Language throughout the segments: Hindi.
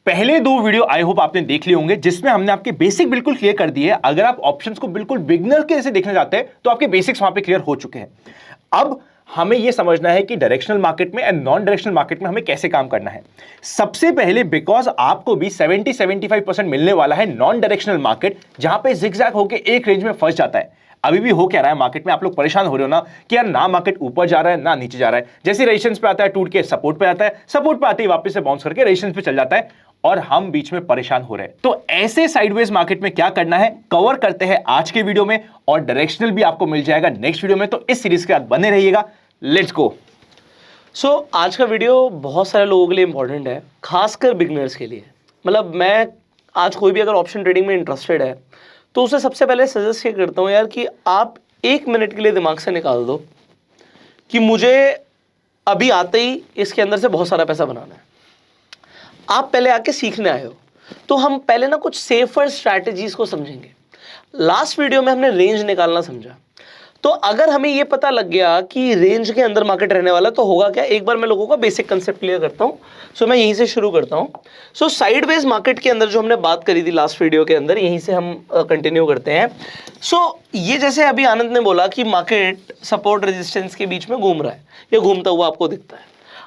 पहले 2 वीडियो आई होप आपने देख लिए होंगे, जिसमें हमने आपके बेसिक बिल्कुल क्लियर कर दिए। अगर आप ऑप्शंस को बिल्कुल बिगिनर के जैसे देखना चाहते हैं तो आपके बेसिक्स वहां पे क्लियर हो चुके हैं। अब हमें यह समझना है कि डायरेक्शनल मार्केट में एंड नॉन डायरेक्शनल मार्केट में हमें कैसे काम करना है। सबसे पहले बिकॉज आपको भी 70-75% मिलने वाला है नॉन डायरेक्शनल मार्केट, जहां पे जिगजैग होकर एक रेंज में फंस जाता है। अभी भी हो क्या रहा है मार्केट में, आप लोग परेशान हो रहे हो ना कि यार ना मार्केट ऊपर जा रहा है ना नीचे जा रहा है। जैसे रेजिस्टेंस पे आता है टूट के सपोर्ट पे आता है, सपोर्ट पे आते ही वापस से बाउंस करके रेजिस्टेंस पे चल जाता है और हम बीच में परेशान हो रहे हैं। तो ऐसे साइडवेज मार्केट में क्या करना है कवर करते हैं आज के वीडियो में, और डायरेक्शनल भी आपको मिल जाएगा नेक्स्ट वीडियो में। तो इस सीरीज के साथ बने रहिएगा। Let's go. आज का वीडियो बहुत सारे लोगों के लिए इंपॉर्टेंट है, खासकर बिगनर्स के लिए। मतलब मैं आज कोई भी अगर ऑप्शन ट्रेडिंग में इंटरेस्टेड है तो उसे सबसे पहले सजेस्ट ये करता हूँ यार कि आप 1 मिनट के लिए दिमाग से निकाल दो कि मुझे अभी आते ही इसके अंदर से बहुत सारा पैसा बनाना है। आप पहले आके सीखने आए हो तो हम पहले ना कुछ सेफर स्ट्रैटेजीज को समझेंगे। लास्ट वीडियो में हमने रेंज निकालना समझा, तो अगर हमें यह पता लग गया कि रेंज के अंदर मार्केट रहने वाला तो होगा क्या, एक बार मैं लोगों का बेसिक कंसेप्ट क्लियर करता हूं। मैं यहीं से शुरू करता हूं। साइडवेज मार्केट के अंदर जो हमने बात करी थी लास्ट वीडियो के अंदर, यहीं से हम कंटिन्यू करते हैं। ये जैसे अभी आनंद ने बोला कि मार्केट सपोर्ट रेजिस्टेंस के बीच में घूम रहा है, ये घूमता हुआ आपको दिखता है।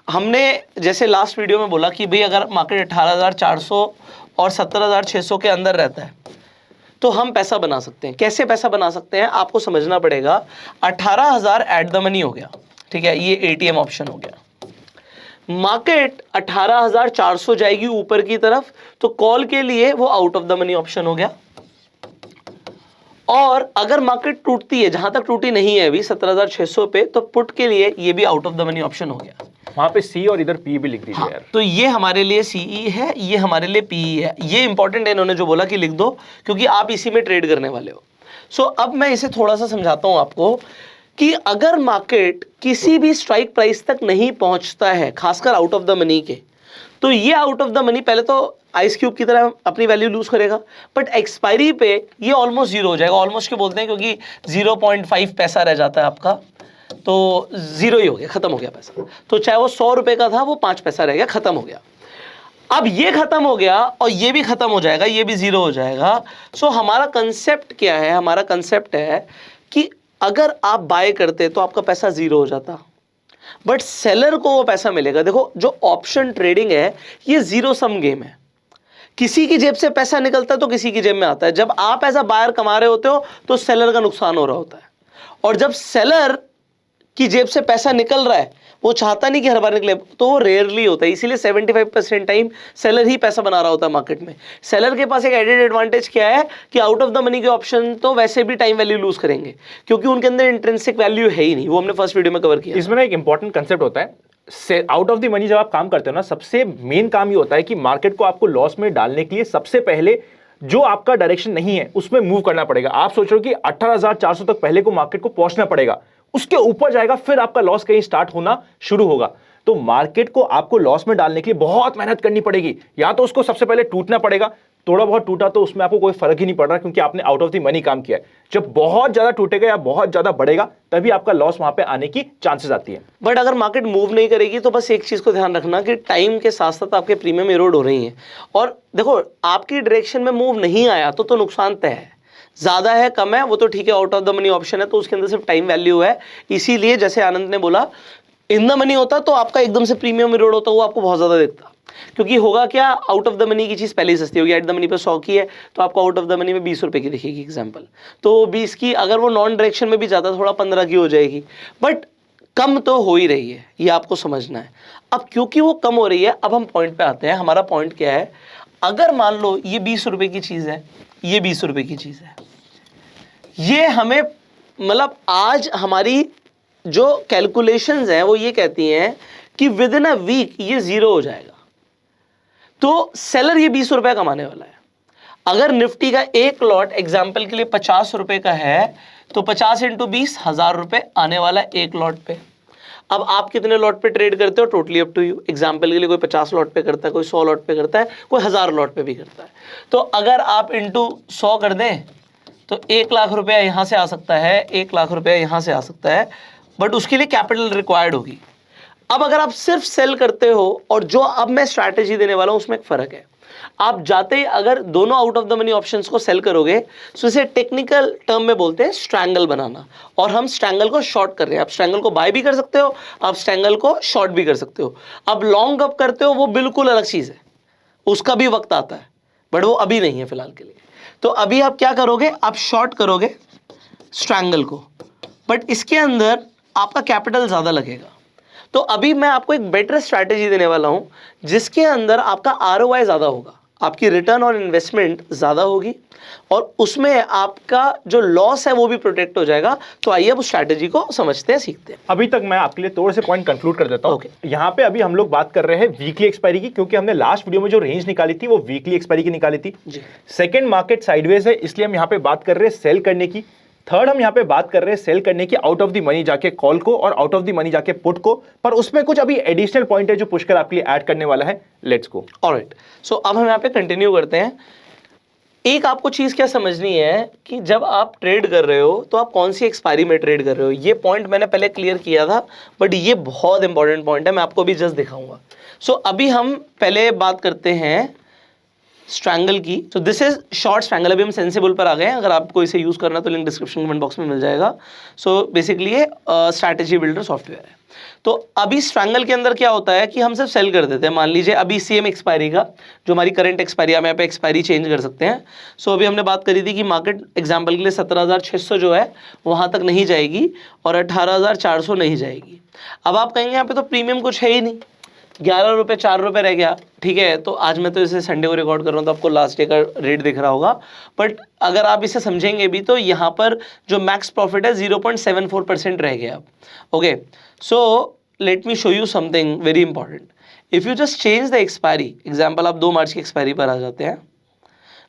हमने जैसे लास्ट वीडियो में बोला कि भाई अगर मार्केट 18,400 और 17,600 के अंदर रहता है तो हम पैसा बना सकते हैं। कैसे पैसा बना सकते हैं आपको समझना पड़ेगा। 18,000 एट द मनी हो गया, ठीक है, ये एटीएम ऑप्शन हो गया। मार्केट 18,400 जाएगी ऊपर की तरफ तो कॉल के लिए वो out of the money option हो गया। और अगर मार्केट टूटती है, जहां तक टूटी नहीं है अभी 17,600 पे, तो पुट के लिए ये भी out of the money option हो गया। वहां पे सी और इधर पी भी लिख दीजिए यार। तो ये हमारे लिए सीई है, ये हमारे लिए पीई है। ये इंपॉर्टेंट है इन्होंने जो बोला कि लिख दो, क्योंकि आप इसी में ट्रेड करने वाले हो। अब मैं इसे थोड़ा सा समझाता हूं आपको कि अगर मार्केट किसी भी स्ट्राइक प्राइस तक नहीं पहुंचता है, खासकर आउट ऑफ द मनी के, तो ये आउट ऑफ द मनी पहले तो आइस क्यूब की तरह अपनी वैल्यू लूज करेगा, बट एक्सपायरी पे ये ऑलमोस्ट जीरो हो जाएगा। ऑलमोस्ट के बोलते हैं क्योंकि 0.5 पैसा रह जाता है आपका, तो जीरो ही हो गया, खत्म हो गया पैसा। तो चाहे वो 100 रुपए का था वो 5 पैसा रह गया, खत्म हो गया। अब ये खत्म हो गया और ये भी खत्म हो जाएगा, ये भी जीरो हो जाएगा। हमारा कंसेप्ट क्या है? हमारा कंसेप्ट है कि अगर आप बाय करते तो आपका पैसा जीरो हो जाता, बट सेलर को वो पैसा मिलेगा। देखो, जो ऑप्शन ट्रेडिंग है ये जीरो सम गेम है। किसी की जेब से पैसा निकलता है तो किसी की जेब में आता है। जब आप एज अ बायर कमा रहे होते हो तो सेलर का नुकसान हो रहा होता है, और जब सेलर की जेब से पैसा निकल रहा है, वो चाहता नहीं कि हर बार निकले, तो वो रेयरली होता है। इसीलिए 75% टाइम सेलर ही पैसा बना रहा होता है मार्केट में। सेलर के पास एक एडेड एडवांटेज क्या है कि आउट ऑफ द मनी के ऑप्शन तो वैसे भी टाइम वैल्यू लूज करेंगे, क्योंकि उनके अंदर इंट्रिंसिक वैल्यू है ही नहीं। वो हमने फर्स्ट वीडियो में कवर किया। इसमें ना एक इंपॉर्टेंट कंसेप्ट होता है, आउट ऑफ द मनी जब आप काम करते हो ना, सबसे मेन काम ये होता है कि मार्केट को आपको लॉस में डालने के लिए सबसे पहले जो आपका डायरेक्शन नहीं है उसमें मूव करना पड़ेगा। आप सोच रहे हो कि 18,400 तक पहले को मार्केट को पहुंचना पड़ेगा, उसके ऊपर जाएगा फिर आपका लॉस कहीं स्टार्ट होना शुरू होगा। तो मार्केट को आपको लॉस में डालने के लिए बहुत मेहनत करनी पड़ेगी। या तो उसको सबसे पहले टूटना पड़ेगा, थोड़ा बहुत टूटा तो उसमें आपको कोई फर्क ही नहीं पड़ रहा क्योंकि आपने आउट ऑफ द मनी काम किया है। जब बहुत ज्यादा टूटेगा या बहुत ज्यादा बढ़ेगा तभी आपका लॉस वहां पे आने की चांसेस आती है। बट अगर मार्केट मूव नहीं करेगी तो बस एक चीज को ध्यान रखना कि टाइम के साथ साथ आपके प्रीमियम इरोड हो रही है। और देखो, आपकी डायरेक्शन में मूव नहीं आया तो नुकसान तय है। ज्यादा है कम है वो तो ठीक है, out of the money option है तो उसके अंदर सिर्फ टाइम वैल्यू है। इसीलिए जैसे आनंद ने बोला, इन द मनी होता तो आपका एकदम से प्रीमियम इरोड होता, वो आपको बहुत ज्यादा दिखता। क्योंकि होगा क्या, आउट ऑफ द मनी की चीज पहले ही सस्ती होगी। एट द मनी पे 100 की है तो आपको आउट ऑफ द मनी में 20 रुपए की दिखेगी एग्जाम्पल, तो 20 की अगर वो नॉन डायरेक्शन में भी जाता थोड़ा 15 की हो जाएगी, बट कम तो हो ही रही है, ये आपको समझना है। अब क्योंकि वो कम हो रही है, अब हम पॉइंट पे आते हैं। हमारा पॉइंट क्या है, अगर मान लो ये 20 रुपए की चीज है, ये 20 रुपए की चीज है, ये हमें मतलब आज हमारी जो कैलकुलेशंस हैं वो ये कहती हैं कि विद इन अ वीक ये जीरो हो जाएगा। तो सेलर ये 20 रुपए कमाने वाला है। अगर निफ्टी का एक लॉट एग्जाम्पल के लिए 50 रुपए का है तो 50 इंटू 20 1000 रुपए आने वाला है एक लॉट पे। अब आप कितने लॉट पे ट्रेड करते हो, totally up to you. Example के लिए कोई 50 लॉट पे करता है, कोई 100 लॉट पे करता है, कोई 1000 लॉट पे भी करता है। तो अगर आप इंटू 100 कर दें तो 1 लाख रुपया यहां से आ सकता है, 1 लाख रुपया यहां से आ सकता है, बट उसके लिए कैपिटल रिक्वायर्ड होगी। अब अगर आप सिर्फ सेल करते हो और जो अब मैं स्ट्रैटेजी देने वाला हूं उसमें एक फर्क है। आप जाते ही अगर दोनों out of the money options को सेल करोगे, तो इसे टेक्निकल टर्म में बोलते हैं स्ट्रैंगल बनाना, और हम स्ट्रैंगल को शॉर्ट कर रहे हैं। आप स्ट्रैंगल को बाय भी कर सकते हो, आप स्ट्रैंगल को शॉर्ट भी कर सकते हो। अब लॉन्ग अप करते हो, वो बिल्कुल अलग चीज़ है, उसका भी वक्त आता है, बट वो अभी नहीं है फिलहाल के लिए। तो अभी आप क्या करोगे, आप शॉर्ट करोगे स्ट्रैंगल को, बट इसके अंदर आपका कैपिटल ज़्यादा लगेगा। तो अभी मैं आपको एक बेटर स्ट्रैटेजी देने वाला हूं, जिसके अंदर आपका ROI ज़्यादा होगा, आपकी रिटर्न ऑन इन्वेस्टमेंट ज़्यादा होगी, और उसमें आपका जो लॉस है वो भी प्रोटेक्ट हो जाएगा। तो आइए अब उस स्ट्रैटेजी को समझते हैं, सीखते हैं। अभी तक मैं आपके लिए थोड़े से पॉइंट कंक्लूड कर देता हूं। Okay. यहाँ पे अभी हम लोग बात कर रहे हैं वीकली एक्सपायरी की, क्योंकि हमने लास्ट वीडियो में जो रेंज निकाली थी वो वीकली एक्सपायरी की निकाली थी। सेकंड, मार्केट साइडवेज है, इसलिए हम यहाँ पे बात कर रहे हैं सेल करने की। थर्ड, हम यहाँ पे बात कर रहे हैं सेल करने की आउट ऑफ द मनी जाके कॉल को, और आउट ऑफ द मनी जाके पुट को। पर उसमें कुछ अभी एडिशनल पॉइंट है जो पुष्कर आपके लिए ऐड करने वाला है। Let's go. ऑलराइट, सो अब हम यहाँ पे कंटिन्यू करते हैं। एक आपको चीज़ क्या समझनी है कि जब आप ट्रेड कर रहे हो तो आप कौन सी एक्सपायरी में ट्रेड कर रहे हो। ये पॉइंट मैंने पहले क्लियर किया था, बट ये बहुत इंपॉर्टेंट पॉइंट है, मैं आपको अभी जस्ट दिखाऊंगा। सो अभी हम पहले बात करते हैं स्ट्रैंगल की। तो दिस इज शॉर्ट स्ट्रैंगल। अभी हम सेंसिबल पर आ गए हैं, अगर आपको इसे यूज़ करना तो लिंक डिस्क्रिप्शन कमेंट बॉक्स में मिल जाएगा। सो बेसिकली ये स्ट्रैटेजी बिल्डर सॉफ्टवेयर है। तो अभी स्ट्रैंगल के अंदर क्या होता है कि हम सिर्फ सेल कर देते हैं। मान लीजिए अभी सेम एक्सपायरी का जो हमारी करंट एक्सपायरी, हम यहाँ पे एक्सपायरी चेंज कर सकते हैं। सो अभी हमने बात करी थी कि मार्केट एग्जांपल के लिए 17,600 जो है वहाँ तक नहीं जाएगी, और 18,400 नहीं जाएगी। अब आप कहेंगे यहाँ पे तो प्रीमियम कुछ है ही नहीं, 11 रुपये 4 रुपये रह गया। ठीक है, तो आज मैं तो इसे संडे को रिकॉर्ड कर रहा हूँ तो आपको लास्ट डे का रेट दिख रहा होगा, बट अगर आप इसे समझेंगे भी तो यहाँ पर जो मैक्स प्रॉफिट है 0.74% रह गया। Okay, so let me show you something very important. If you just change the expiry, example आप 2 मार्च की एक्सपायरी पर आ जाते हैं।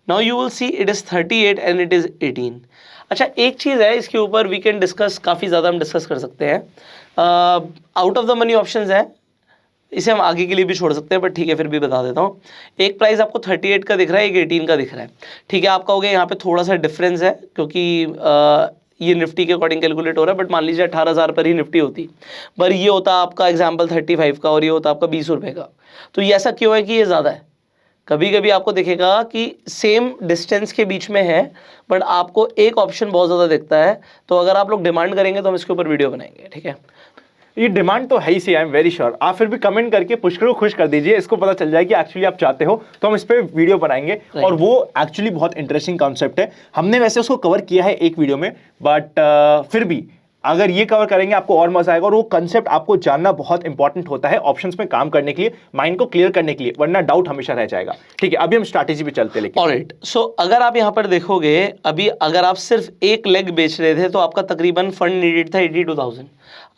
Now you will see it is 38 and it is 18। अच्छा, एक चीज़ है इसके ऊपर वी कैन डिस्कस, काफ़ी ज़्यादा हम डिस्कस कर सकते हैं। Out of the money options है, इसे हम आगे के लिए भी छोड़ सकते हैं, बट ठीक है फिर भी बता देता हूँ। एक प्राइस आपको 38 का दिख रहा है, एक 18 का दिख रहा है। ठीक है, आप कहोगे यहाँ पे थोड़ा सा डिफरेंस है, क्योंकि ये निफ्टी के अकॉर्डिंग कैलकुलेट हो रहा है, बट मान लीजिए 18,000 पर ही निफ्टी होती, पर ये होता आपका एग्जाम्पल 35 का, और ये होता आपका 20 रुपये का। तो ये ऐसा क्यों है कि ये ज़्यादा है? कभी कभी आपको दिखेगा कि सेम डिस्टेंस के बीच में है, बट आपको एक ऑप्शन बहुत ज़्यादा दिखता है। तो अगर आप लोग डिमांड करेंगे तो हम इसके ऊपर वीडियो बनाएंगे। ठीक है, ये डिमांड तो है ही सी, आई एम वेरी श्योर। आप फिर भी कमेंट करके पुष्कर को खुश कर दीजिए, इसको पता चल जाए कि एक्चुअली आप चाहते हो, तो हम इस पे वीडियो बनाएंगे। और वो एक्चुअली बहुत इंटरेस्टिंग कॉन्सेप्ट है। हमने वैसे उसको कवर किया है एक वीडियो में, बट फिर भी अगर ये कवर करेंगे आपको और मजा आएगा। और वो कंसेप्ट आपको जानना बहुत इंपॉर्टेंट होता है ऑप्शंस में काम करने के लिए, माइंड को क्लियर करने के लिए, वरना डाउट हमेशा रह जाएगा। ठीक है, अभी हम स्ट्रैटेजी पे चलते हैं। लेकिन ऑलराइट, सो अगर आप यहाँ पर देखोगे, अभी अगर आप सिर्फ एक लेग बेच रहे थे तो आपका तकरीबन फंड नीडेड था 82,000।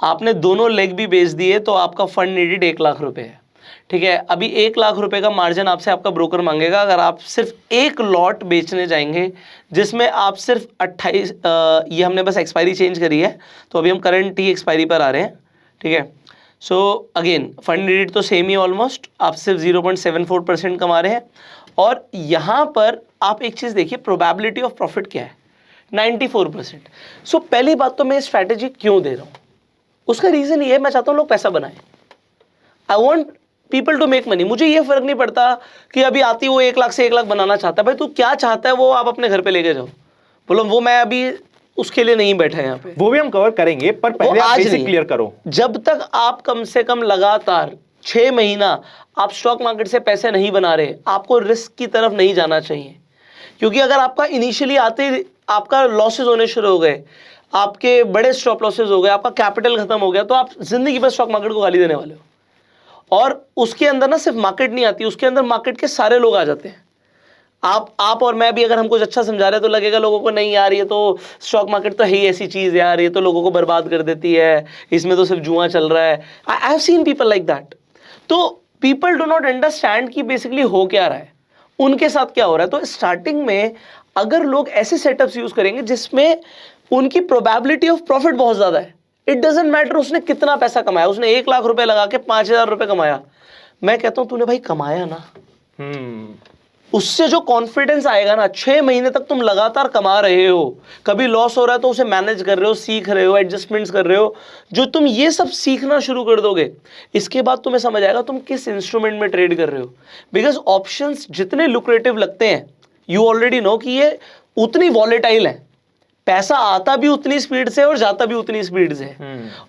आपने दोनों लेग भी बेच दिए तो आपका फंड नीडेड 1 लाख रुपए है। ठीक है, अभी 1 लाख रुपए का मार्जिन आपसे आपका ब्रोकर मांगेगा अगर आप सिर्फ एक लॉट बेचने जाएंगे, जिसमें आप सिर्फ 28, ये हमने बस एक्सपायरी चेंज करी है, तो अभी हम करंट ही एक्सपायरी पर आ रहे हैं। ठीक है, सो अगेन फंड नीडेड तो सेम ही ऑलमोस्ट, आप सिर्फ 0.74% कमा रहे हैं। और यहाँ पर आप एक चीज़ देखिए, प्रोबेबिलिटी ऑफ प्रॉफिट क्या है, 94%। सो पहली बात तो मैं स्ट्रैटेजी क्यों दे रहा हूँ, उसका रीज़न ये है, मैं चाहता हूँ लोग पैसा बनाएं। I want people to make money. मुझे ये फर्क नहीं पड़ता कि अभी आती वो 1 लाख से 1 लाख बनाना चाहता है। भाई तू क्या चाहता है वो आप अपने घर पे लेके जाओ, बोलो वो मैं अभी उसके लिए नहीं बैठा है यहाँ पे। वो भी हम कवर करेंगे, पर पहले आप बेसिक क्लियर करो। जब तक आप कम से कम लगातार 6 महीना आप स्टॉक मार्केट से पैसे नहीं बना रहे, आपको रिस्क की तरफ नहीं जाना चाहिए। क्योंकि अगर आपका इनिशियली आते ही आपका लॉसेज होने शुरू हो गए, आपके बड़े स्टॉप लॉसेज हो गए, आपका कैपिटल खत्म हो गया, तो आप जिंदगी भर स्टॉक मार्केट को गाली देने वाले हो। और उसके अंदर ना सिर्फ मार्केट नहीं आती, उसके अंदर मार्केट के सारे लोग आ जाते हैं। आप और मैं भी अगर हम कुछ अच्छा समझा रहे हैं तो लगेगा लोगों को नहीं यार ये तो स्टॉक मार्केट तो है ही ऐसी चीज़ यार, ये तो लोगों को बर्बाद कर देती है, इसमें तो सिर्फ जुआ चल रहा है। I have seen people like that. तो पीपल डू नॉट अंडरस्टैंड कि बेसिकली हो क्या रहा है, उनके साथ क्या हो रहा है। तो स्टार्टिंग में अगर लोग ऐसे सेटअप्स यूज करेंगे जिसमें उनकी प्रोबेबिलिटी ऑफ प्रॉफिट बहुत ज़्यादा है, इट डजेंट मैटर उसने कितना पैसा कमाया, उसने 1 लाख रुपए लगा के 5,000 रुपए कमाया, मैं कहता हूं तूने भाई कमाया ना, उससे जो कॉन्फिडेंस आएगा ना, 6 महीने तक तुम लगातार कमा रहे हो, कभी लॉस हो रहा है तो उसे मैनेज कर रहे हो, सीख रहे हो, एडजस्टमेंट्स कर रहे हो, जो तुम ये सब सीखना शुरू कर दोगे, इसके बाद तुम्हें समझ आएगा तुम किस इंस्ट्रूमेंट में ट्रेड कर रहे हो। बिकॉज ऑप्शंस जितने लुक्रेटिव लगते हैं, यू ऑलरेडी नो कि ये उतनी वॉलेटाइल है, पैसा आता भी उतनी स्पीड से और जाता भी उतनी स्पीड से है।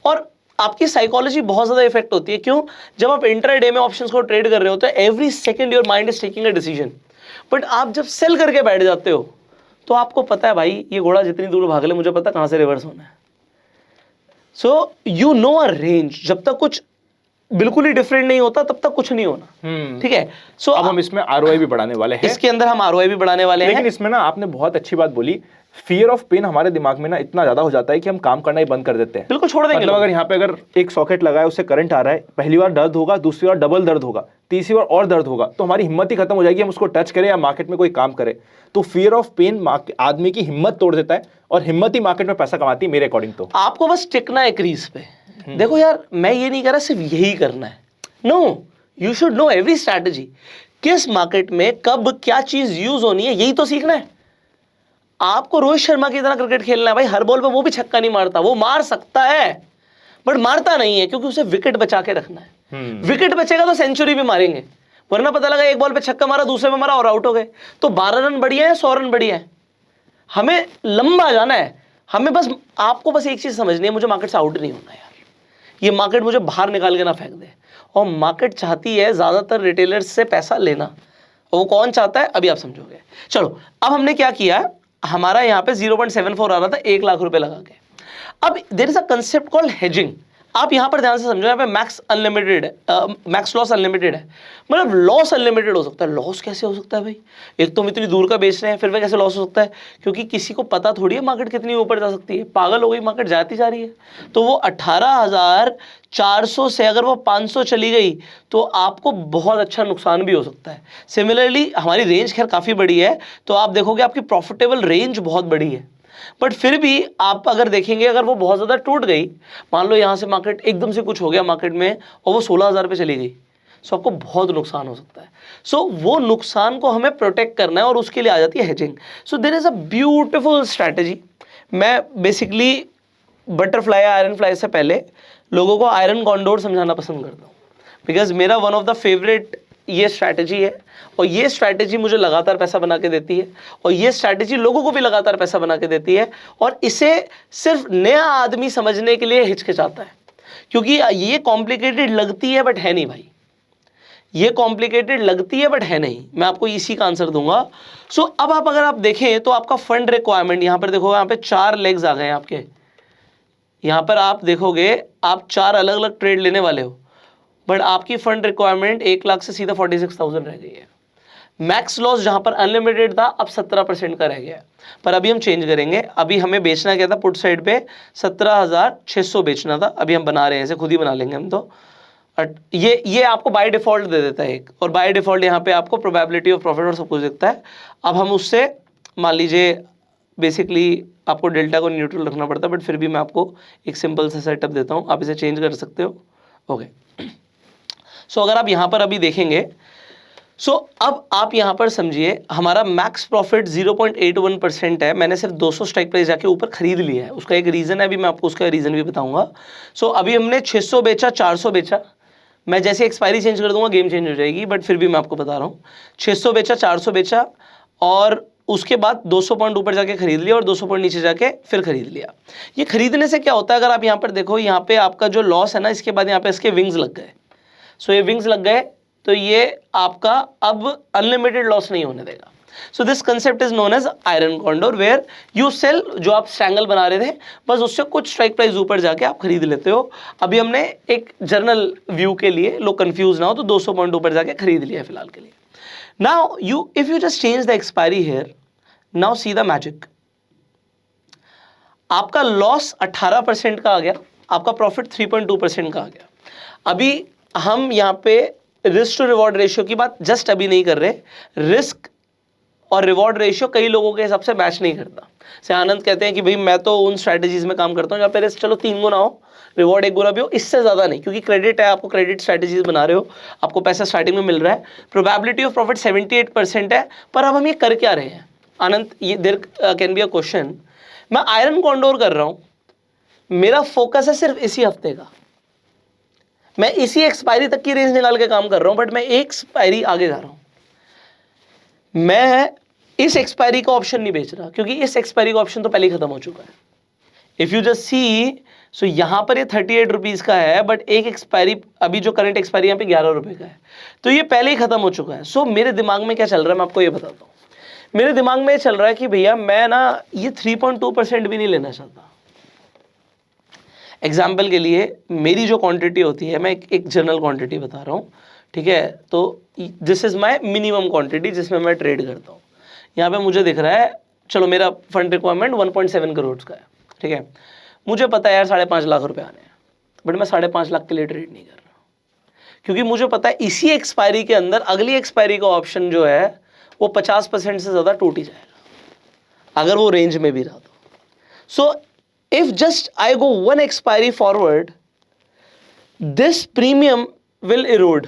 और आपकी साइकोलॉजी बहुत ज्यादा इफेक्ट होती है। क्यों? जब आप इंट्राडे में ऑप्शंस को ट्रेड कर रहे हो तो every second your mind is taking a decision, but आप जब सेल करके बैठ जाते हो तो आपको पता है भाई ये घोड़ा जितनी दूर भाग ले मुझे पता कहां से रिवर्स होना है। So you know a range, जब तक कुछ बिल्कुल ही डिफरेंट नहीं होता तब तक कुछ नहीं होना। ठीक है, सो अब हम इसमें आरओआई भी बढ़ाने वाले हैं। इसके अंदर हम आरओआई भी बढ़ाने वाले हैं। लेकिन इसमें ना आपने बहुत अच्छी बात बोली, फियर ऑफ पेन हमारे दिमाग में ना इतना ज्यादा हो जाता है कि हम काम करना ही बंद कर देते हैं। बिल्कुल छोड़ देंगे। मतलब अगर यहाँ पे अगर एक सॉकेट लगा है, उससे करंट आ रहा है, पहली बार दर्द होगा, दूसरी बार डबल दर्द होगा, तीसरी बार और दर्द होगा, तो हमारी हिम्मत ही खत्म हो जाएगी हम उसको टच करें या मार्केट में कोई काम करें। तो फियर ऑफ पेन आदमी की हिम्मत तोड़ देता है और हिम्मत ही मार्केट में पैसा कमाती है मेरे अकॉर्डिंग। तो आपको बस टिकना है क्रीज पे। देखो यार, मैं ये नहीं कह रहा सिर्फ यही करना है, no, you should know every strategy, किस मार्केट में कब क्या चीज यूज होनी है, यही तो सीखना है। आपको रोहित शर्मा की तरह क्रिकेट खेलना है भाई, हर बॉल पे वो भी छक्का नहीं मारता, वो मार सकता है बट मारता नहीं है, क्योंकि उसे विकेट बचा के रखना है। विकेट बचेगा तो सेंचुरी भी मारेंगे, वरना पता लगा एक बॉल पे छक्का मारा, दूसरे में मारा और आउट हो गए, तो 12 रन बढ़िया है, 100 रन बढ़िया है। हमें लंबा जाना है, हमें बस, आपको बस एक चीज समझनी है, मुझे मार्केट से आउट नहीं होना यार, ये मार्केट मुझे बाहर निकाल के ना फेंक दे। और मार्केट चाहती है ज्यादातर रिटेलर्स से पैसा लेना, वो कौन चाहता है अभी आप समझोगे। चलो, अब हमने क्या किया, हमारा यहाँ पे 0.74 आ रहा था 1 लाख रुपए लगा के। अब there is a concept called hedging. आप यहां पर ध्यान से समझो, यहाँ पे मैक्स अनलिमिटेड है, मैक्स लॉस अनलिमिटेड है, मतलब लॉस अनलिमिटेड हो सकता है। लॉस कैसे हो सकता है भाई? एक तो हम इतनी दूर का बेच रहे हैं, फिर वह कैसे लॉस हो सकता है? क्योंकि किसी को पता थोड़ी है मार्केट कितनी ऊपर जा सकती है, पागल हो गई मार्केट, जाती जा रही है। तो वो 18,400 से अगर वो 500 चली गई तो आपको बहुत अच्छा नुकसान भी हो सकता है। सिमिलरली हमारी रेंज खैर काफ़ी बड़ी है, तो आप देखोगे आपकी प्रॉफिटेबल रेंज बहुत बड़ी है, बट फिर भी आप अगर देखेंगे, अगर वो बहुत ज़्यादा टूट गई, मान लो यहाँ से मार्केट एकदम से कुछ हो गया मार्केट में और वो 16,000 पे चली गई, सो आपको बहुत नुकसान हो सकता है। सो वो नुकसान को हमें प्रोटेक्ट करना है और उसके लिए आ जाती है hedging. So there is a beautiful strategy. मैं बेसिकली बटरफ्लाई आयरन फ्लाई से पहले लोगों को आयरन कॉन्डोर समझाना पसंद करता हूँ, बिकॉज मेरा वन ऑफ द फेवरेट ये स्ट्रैटेजी है, और ये स्ट्रैटेजी मुझे लगातार पैसा बना के देती है, और ये स्ट्रैटेजी लोगों को भी लगातार पैसा बना के देती है। और इसे सिर्फ नया आदमी समझने के लिए हिचकिचाता है, क्योंकि ये कॉम्प्लिकेटेड लगती है बट है नहीं भाई, ये कॉम्प्लिकेटेड लगती है बट है नहीं। मैं आपको इसी का आंसर दूंगा। सो अब आप अगर आप देखें तो आपका फंड रिक्वायरमेंट यहाँ पर देखो, यहाँ पे 4 लेग्स आ गए हैं आपके। यहाँ पर आप देखोगे आप 4 अलग अलग ट्रेड लेने वाले हो, बट आपकी फंड रिक्वायरमेंट 1 लाख से सीधा 46,000 रह गई है। मैक्स लॉस जहां पर अनलिमिटेड था अब 17% का रह गया, पर अभी हम चेंज करेंगे। अभी हमें बेचना क्या था, पुट साइड पे 17,600 बेचना था, अभी हम बना रहे हैं, ऐसे खुद ही बना लेंगे हम तो। ये आपको बाय डिफॉल्ट दे देता है एक, और बाय डिफॉल्ट यहाँ पे आपको प्रोबेबिलिटी ऑफ प्रॉफिट और सब कुछ दिखता है। अब हम उससे मान लीजिए बेसिकली आपको डेल्टा को न्यूट्रल रखना पड़ता है, बट फिर भी मैं आपको एक सिंपल सा सेटअप देता हूँ, आप इसे चेंज कर सकते हो। ओके, सो अगर आप यहाँ पर अभी देखेंगे, सो अब आप यहाँ पर समझिए हमारा मैक्स प्रॉफिट 0.81% है। मैंने सिर्फ 200 स्ट्राइक प्राइस जाके ऊपर खरीद लिया है, उसका एक रीज़न है, अभी मैं आपको उसका रीज़न भी बताऊंगा। सो अभी हमने 600 बेचा, 400 बेचा, मैं जैसे एक्सपायरी चेंज कर दूंगा गेम चेंज हो जाएगी, बट फिर भी मैं आपको बता रहा हूँ 600 बेचा, 400 बेचा, और उसके बाद 200 पॉइंट ऊपर जाके खरीद लिया और 200 पॉइंट नीचे जाके फिर खरीद लिया। ये खरीदने से क्या होता है, अगर आप यहाँ पर देखो, यहाँ पे आपका जो लॉस है ना, इसके बाद यहाँ पे इसके विंग्स लग गए। सो ये विंग्स लग गए तो ये आपका अब अनलिमिटेड लॉस नहीं होने देगा। So this concept is known as iron condor, where you sell, जो आप स्ट्रैंगल बना रहे थे, बस उससे कुछ स्ट्राइक प्राइस ऊपर जाके आप खरीद लेते हो। अभी हमने एक जर्नल व्यू के लिए, लोग कंफ्यूज ना हो, तो 200 पॉइंट ऊपर जाके खरीद लिया है फिलहाल के लिए। Now you if you just change the expiry here, now see the magic. आपका लॉस 18% का आ गया, आपका प्रॉफिट 3.2% का आ गया। अभी हम यहाँ पे रिस्क टू रिवॉर्ड रेशियो की बात जस्ट अभी नहीं कर रहे, रिस्क और रिवॉर्ड रेशियो कई लोगों के हिसाब से मैच नहीं करता। से आनंद कहते हैं कि भाई मैं तो उन स्ट्रैटेजीज में काम करता हूँ जहाँ पे चलो 3 गुना हो, रिवॉर्ड 1 गुना भी हो, इससे ज़्यादा नहीं, क्योंकि क्रेडिट है, आपको क्रेडिट स्ट्रैटेजीज बना रहे हो, आपको पैसा स्टार्टिंग में मिल रहा है, प्रोबेबिलिटी ऑफ प्रॉफिट 78% है। पर अब हम ये कर क्या रहे हैं आनंद, ये there can be a question. मैं आयरन कॉन्डोर कर रहा हूँ, मेरा फोकस है सिर्फ इसी हफ्ते का, मैं इसी एक्सपायरी तक की रेंज निकाल के काम कर रहा हूँ, बट मैं एक एक्सपायरी आगे जा रहा हूँ। मैं इस एक्सपायरी का ऑप्शन नहीं बेच रहा, क्योंकि इस एक्सपायरी का ऑप्शन तो पहले ही खत्म हो चुका है। इफ यू जस्ट सी, सो यहाँ पर ये 38 रुपीज़ का है, बट एक एक्सपायरी अभी जो करंट एक्सपायरी यहाँ पे 11 रुपये का है, तो ये पहले ही खत्म हो चुका है। सो मेरे दिमाग में क्या चल रहा है मैं आपको ये बताता हूँ। मेरे दिमाग में ये चल रहा है कि भैया मैं ना ये 3.2% भी नहीं लेना चाहता। एग्जाम्पल के लिए मेरी जो क्वांटिटी होती है, मैं एक जनरल क्वांटिटी बता रहा हूँ, ठीक है, तो this is my minimum quantity जिसमें मैं ट्रेड करता हूँ। यहाँ पे मुझे दिख रहा है, चलो मेरा फंड रिक्वायरमेंट 1.7 करोड़ का है, ठीक है, मुझे पता है यार 5.5 लाख रुपए आने हैं, बट मैं 5.5 लाख के लिए ट्रेड नहीं कर रहा, क्योंकि मुझे पता है इसी एक्सपायरी के अंदर अगली एक्सपायरी का ऑप्शन जो है वो 50% से ज़्यादा टूट ही जाएगा, अगर वो रेंज में भी रहा तो। सो if just I go one expiry forward, this premium will erode.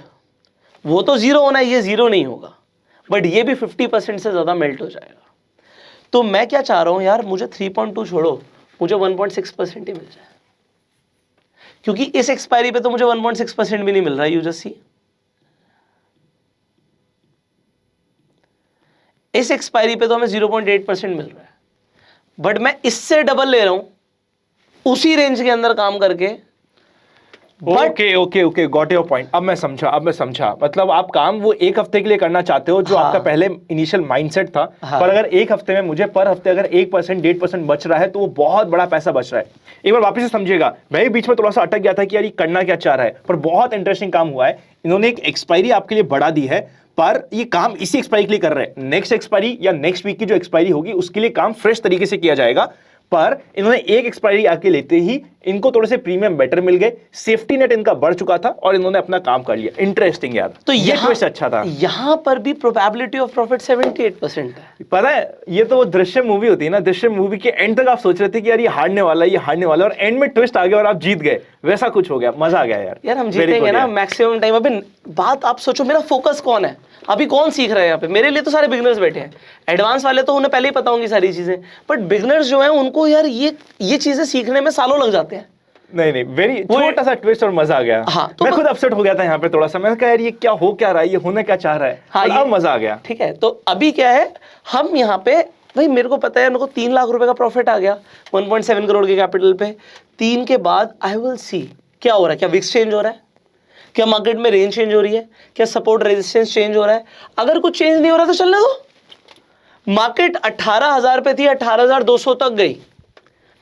वो तो जीरो होना है, ये जीरो नहीं होगा, बट ये भी 50% से ज़्यादा मेल्ट हो जाएगा। तो मैं क्या चाह रहा हूँ यार, मुझे 3.2 छोड़ो, मुझे 1.6% ही मिल जाए, क्योंकि इस एक्सपायरी पे तो मुझे 1.6% भी नहीं मिल रहा है। यू जस्ट सी, इस एक्सपायरी पे तो हमें 0.8% मिल रहा है, बट मैं इससे डबल ले रहा हूँ उसी रेंज के अंदर काम करके। Okay got your point. अब मैं समझा मतलब आप काम वो एक हफ्ते के लिए करना चाहते हो जो आपका पहले इनिशियल माइंडसेट था, पर अगर एक हफ्ते में मुझे पर हफ्ते अगर 1% 1.5% बच रहा है तो वो बहुत बड़ा पैसा बच रहा है। एक बार वापस से समझिएगा, मैं भी बीच में थोड़ा सा अटक गया था कि यार ये करना क्या चाह रहा है, पर बहुत इंटरेस्टिंग काम हुआ है। इन्होंने एक एक्सपायरी आपके लिए बढ़ा दी है, पर ये काम इसी एक्सपायरी के लिए कर रहे हैं। नेक्स्ट एक्सपायरी या नेक्स्ट वीक की जो एक्सपायरी होगी उसके लिए काम फ्रेश तरीके से किया जाएगा, पर इन्होंने एक एक्सपायरी आके लेते ही इनको थोड़े से प्रीमियम बेटर मिल गए, सेफ्टी नेट इनका बढ़ चुका था और इन्होंने अपना काम कर लिया। इंटरेस्टिंग यार, तो ये ट्विस्ट अच्छा था। यहां पर भी प्रोबेबिलिटी ऑफ प्रॉफिट 78% है। पता है, ये तो वो दृश्यम मूवी होती है ना, दृश्यम मूवी के एंड तक आप सोच रहे थे कि यार ये हारने वाला है, और एंड में ट्विस्ट आ गया और आप जीत गए, वैसा कुछ हो गया, मजा आ गया यार। यार हम जीतेंगे ना मैक्सिमम टाइम। अभी बात आप सोचो, मेरा फोकस कौन है, अभी कौन सीख रहा है यहाँ पे? मेरे लिए तो सारे बिगनर्स बैठे हैं, एडवांस वाले तो उन्हें पहले ही पता होंगी सारी चीजें, बट बिगनर्स जो हैं उनको यार ये चीजें सीखने में सालों लग जाते हैं। नहीं वेरी छोटा सा ट्विस्ट और मजा आ गया। हाँ, तो मैं खुद अपसेट हो गया था यहाँ पे थोड़ा सा, मैंने कहा यार ये क्या हो क्या रहा है, ये होने क्या चाह रहा है। हाँ, अब मजा आ गया। ठीक है, तो अभी क्या है, हम यहाँ पे भाई मेरे को पता है मेरे को 3 लाख रुपए का प्रॉफिट आ गया 1.7 करोड़ के कैपिटल पे। 3 के बाद आई विल सी क्या हो रहा है, क्या विक्स चेंज हो रहा है, क्या मार्केट में रेंज चेंज हो रही है, क्या सपोर्ट रेजिस्टेंस चेंज हो रहा है। अगर कुछ चेंज नहीं हो रहा तो चलने दो। मार्केट 18,000 पे थी, 18,200 तक गई,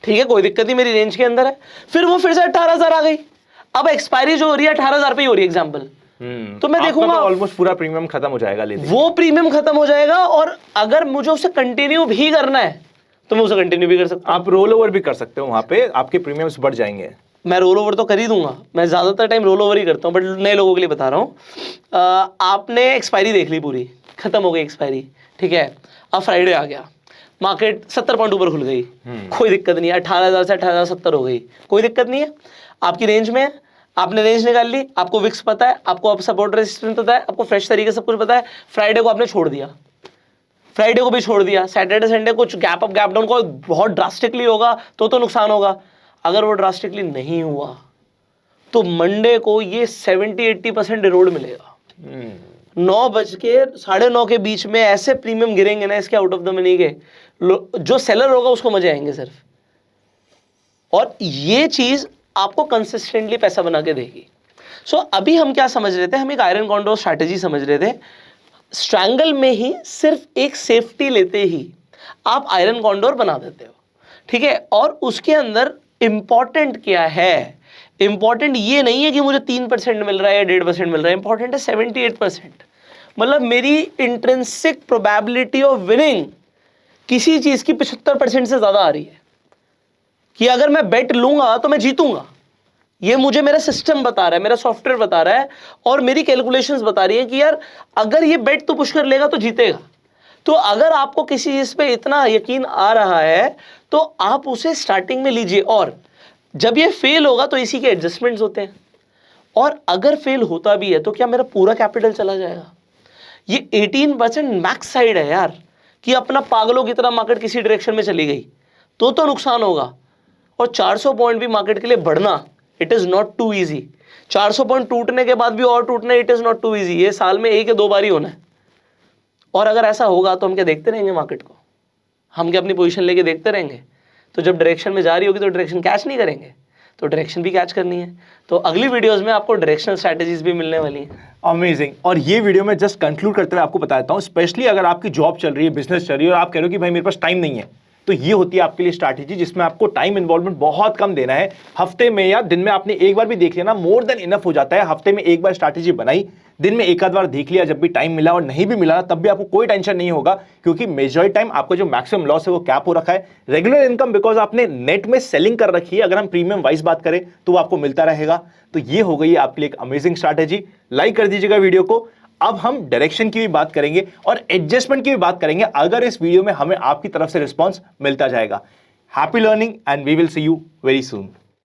ठीक है, कोई दिक्कत नहीं, मेरी रेंज के अंदर है। फिर वो फिर से 18,000 आ गई, अब एक्सपायरी जो हो रही है 18,000 पे ही हो रही है एग्जाम्पल। तो मैं देखूंगा ऑलमोस्ट पूरा प्रीमियम खत्म हो जाएगा, वो प्रीमियम खत्म हो जाएगा, और अगर मुझे उसे कंटिन्यू भी करना है तो मैं उसे कंटिन्यू भी कर सकता हूं। आप रोल ओवर भी कर सकते हो, वहां पे आपके प्रीमियम्स बढ़ जाएंगे। मैं रोल ओवर तो कर ही दूंगा, मैं ज्यादातर टाइम रोल ओवर ही करता हूं, बट नए लोगों के लिए बता रहा हूं। आपने एक्सपायरी देख ली, पूरी खत्म हो गई एक्सपायरी, ठीक है, अब फ्राइडे आ गया, मार्केट 70 पॉइंट ऊपर खुल गई, कोई दिक्कत नहीं है, 18,000 से 18,070 हो गई, कोई दिक्कत नहीं है, आपकी रेंज में है, आपने रेंज निकाल ली, आपको विक्स पता है, आपको अब सपोर्ट रेजिस्टेंस पता है, आपको फ्रेश तरीके से सब कुछ पता है। फ्राइडे को आपने छोड़ दिया, फ्राइडे को भी छोड़ दिया, सैटरडे संडे कुछ गैप अप गैप डाउन को बहुत ड्रास्टिकली होगा तो नुकसान होगा। अगर वो ड्रास्टिकली नहीं हुआ तो मंडे को ये 70-80% इरोड मिलेगा। 9 बज के 9:30 के बीच में ऐसे प्रीमियम गिरेंगे ना इसके आउट ऑफ द मनी के, जो सेलर होगा उसको मजे आएंगे सिर्फ, और ये चीज आपको कंसिस्टेंटली पैसा बना के देगी। सो अभी हम क्या समझ रहे थे, हम एक आयरन कॉन्डोर स्ट्रैटेजी समझ रहे थे। स्ट्रैंगल में ही सिर्फ एक सेफ्टी लेते ही आप आयरन कॉन्डोर बना देते हो, ठीक है। और उसके अंदर इंपॉर्टेंट क्या है, इंपॉर्टेंट ये नहीं है कि मुझे 3% मिल रहा है या 1.5% मिल रहा है, इंपॉर्टेंट है 78%। मतलब मेरी इंट्रिंसिक प्रोबेबिलिटी ऑफ विनिंग किसी चीज की 75% से ज्यादा आ रही है, कि अगर मैं बेट लूंगा तो मैं जीतूंगा। ये मुझे मेरा सिस्टम बता रहा है, मेरा सॉफ्टवेयर बता रहा है, और मेरी कैलकुलेशंस बता रही है कि यार अगर ये बेट तो पुश कर लेगा तो जीतेगा। तो अगर आपको किसी चीज पे इतना यकीन आ रहा है तो आप उसे स्टार्टिंग में लीजिए, और जब ये फेल होगा तो इसी के एडजस्टमेंट्स होते हैं। और अगर फेल होता भी है तो क्या मेरा पूरा कैपिटल चला जाएगा? ये 18% मैक्स साइड है यार, कि अपना पागलों की तरह मार्केट किसी डायरेक्शन में चली गई तो नुकसान होगा। और 400 पॉइंट भी मार्केट के लिए बढ़ना, it is not too easy. 400 point टूटने के बाद भी और टूटना, it is not too easy. ये साल में 1 या 2 बार ही होना है। और अगर ऐसा होगा तो हम क्या देखते रहेंगे मार्केट को? हम क्या अपनी पोजीशन लेके देखते रहेंगे? तो जब डायरेक्शन में जा रही होगी तो डायरेक्शन कैच नहीं करेंगे, तो डायरेक्शन भी कैच करनी है। तो अगली वीडियोस में आपको डायरेक्शनल स्ट्रैटेजीज भी मिलने वाली हैं। अमेजिंग। और ये वीडियो में जस्ट कंक्लूड करते हुए आपको बता देता हूं, स्पेशली अगर आपकी जॉब चल रही है, बिजनेस चल रही है और आप कह रहे हो कि भाई मेरे पास टाइम नहीं है, तो ये होती है आपके लिए स्ट्रैटेजी जिसमें आपको टाइम इन्वॉल्वमेंट बहुत कम देना है। हफ्ते में या दिन में आपने एक बार भी देख लिया ना, मोर देन इनफ हो जाता है। हफ्ते में एक बार स्ट्रैटेजी बनाई, दिन में एक आध बार देख लिया, जब भी टाइम मिला और नहीं भी मिला तब भी आपको कोई टेंशन नहीं होगा, क्योंकि मेजॉरिटी टाइम आपका जो मैक्सिमम लॉस है वो कैप हो रखा है। रेगुलर इनकम बिकॉज आपने नेट में सेलिंग कर रखी है, अगर हम प्रीमियम वाइज बात करें तो वो आपको मिलता रहेगा। तो ये हो गई आपके लिए एक अमेजिंग स्ट्रैटेजी। लाइक कर दीजिएगा वीडियो को। अब हम डायरेक्शन की भी बात करेंगे और एडजस्टमेंट की भी बात करेंगे, अगर इस वीडियो में हमें आपकी तरफ से रिस्पॉन्स मिलता जाएगा। Happy learning and we will see you very soon.